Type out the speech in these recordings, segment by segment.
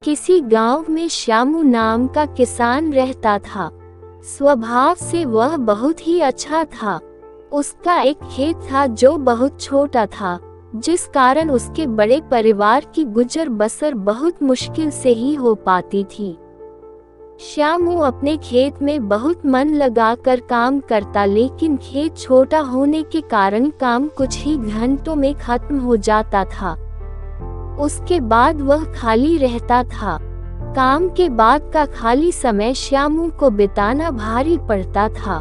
किसी गांव में श्यामू नाम का किसान रहता था। स्वभाव से वह बहुत ही अच्छा था। उसका एक खेत था जो बहुत छोटा था, जिस कारण उसके बड़े परिवार की गुजर बसर बहुत मुश्किल से ही हो पाती थी। श्यामू अपने खेत में बहुत मन लगाकर काम करता, लेकिन खेत छोटा होने के कारण काम कुछ ही घंटों में खत्म हो जाता था। उसके बाद वह खाली रहता था। काम के बाद का खाली समय श्यामू को बिताना भारी पड़ता था।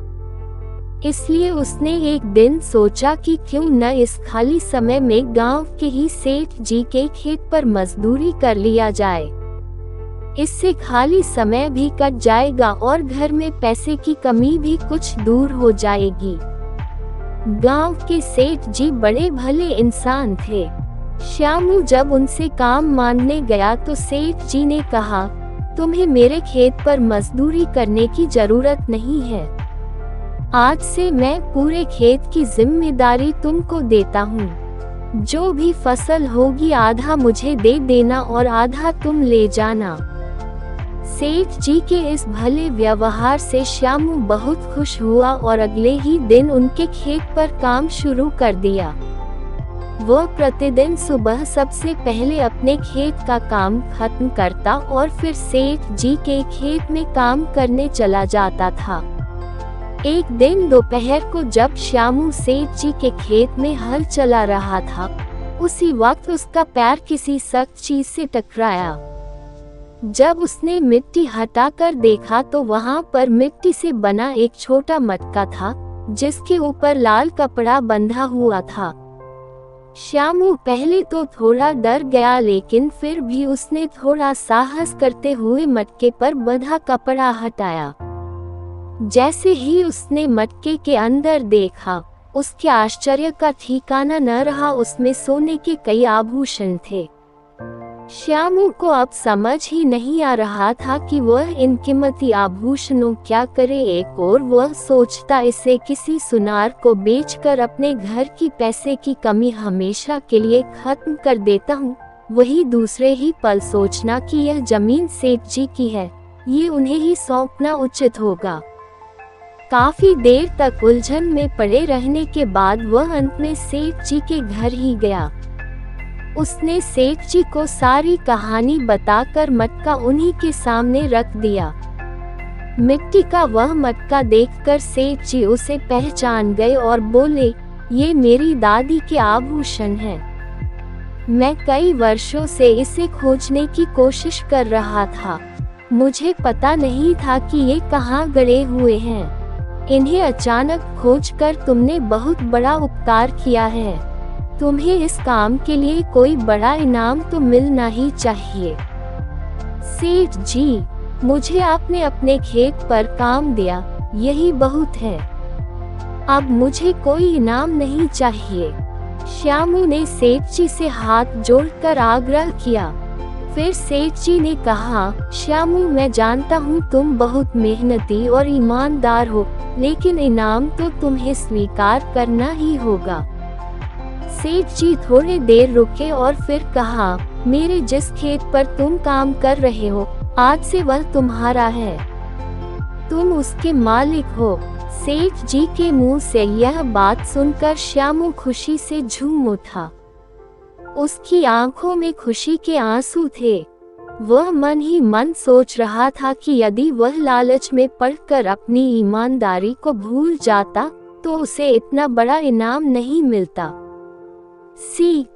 इसलिए उसने एक दिन सोचा कि क्यों न इस खाली समय में गांव के ही सेठ जी के खेत पर मजदूरी कर लिया जाए। इससे खाली समय भी कट जाएगा और घर में पैसे की कमी भी कुछ दूर हो जाएगी। गांव के सेठ जी बड़े भले इंसान थे। श्यामू जब उनसे काम मांगने गया तो सेठ जी ने कहा, तुम्हें मेरे खेत पर मजदूरी करने की जरूरत नहीं है। आज से मैं पूरे खेत की जिम्मेदारी तुमको देता हूँ। जो भी फसल होगी आधा मुझे दे देना और आधा तुम ले जाना। सेठ जी के इस भले व्यवहार से श्यामू बहुत खुश हुआ और अगले ही दिन उनके खेत पर काम शुरू कर दिया। वह प्रतिदिन सुबह सबसे पहले अपने खेत का काम खत्म करता और फिर सेठ जी के खेत में काम करने चला जाता था। एक दिन दोपहर को जब श्यामू सेठ जी के खेत में हल चला रहा था, उसी वक्त उसका पैर किसी सख्त चीज से टकराया। जब उसने मिट्टी हटाकर देखा तो वहां पर मिट्टी से बना एक छोटा मटका था, जिसके ऊपर लाल कपड़ा बंधा हुआ था। श्यामू पहले तो थोड़ा डर गया, लेकिन फिर भी उसने थोड़ा साहस करते हुए मटके पर बंधा कपड़ा हटाया। जैसे ही उसने मटके के अंदर देखा, उसके आश्चर्य का ठिकाना न रहा। उसमें सोने के कई आभूषण थे। श्यामू को अब समझ ही नहीं आ रहा था कि वह इन कीमती आभूषणों क्या करे। एक और वह सोचता, इसे किसी सुनार को बेचकर अपने घर की पैसे की कमी हमेशा के लिए खत्म कर देता हूँ। वही दूसरे ही पल सोचना कि यह जमीन सेठ जी की है, ये उन्हें ही सौंपना उचित होगा। काफी देर तक उलझन में पड़े रहने के बाद वह अंत में सेठ जी के घर ही गया। उसने सेठ जी को सारी कहानी बताकर मटका उन्हीं के सामने रख दिया। मिट्टी का वह मटका देखकर सेठ जी उसे पहचान गए और बोले, ये मेरी दादी के आभूषण हैं। मैं कई वर्षों से इसे खोजने की कोशिश कर रहा था। मुझे पता नहीं था कि ये कहाँ गड़े हुए हैं। इन्हें अचानक खोजकर तुमने बहुत बड़ा उपकार किया है। तुम्हें इस काम के लिए कोई बड़ा इनाम तो मिलना ही चाहिए। सेठ जी, मुझे आपने अपने खेत पर काम दिया, यही बहुत है। अब मुझे कोई इनाम नहीं चाहिए। श्यामू ने सेठ जी से हाथ जोड़कर आग्रह किया। फिर सेठ जी ने कहा, श्यामू, मैं जानता हूँ तुम बहुत मेहनती और ईमानदार हो, लेकिन इनाम तो तुम्हें स्वीकार करना ही होगा। सेठ जी थोड़ी देर रुके और फिर कहा, मेरे जिस खेत पर तुम काम कर रहे हो, आज से वह तुम्हारा है। तुम उसके मालिक हो। सेठ जी के मुंह से यह बात सुनकर श्यामू खुशी से झूम उठा। उसकी आंखों में खुशी के आंसू थे। वह मन ही मन सोच रहा था कि यदि वह लालच में पड़कर अपनी ईमानदारी को भूल जाता तो उसे इतना बड़ा इनाम नहीं मिलता। सीख,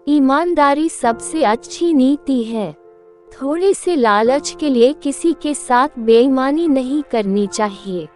ईमानदारी सबसे अच्छी नीति है। थोड़े से लालच के लिए किसी के साथ बेईमानी नहीं करनी चाहिए।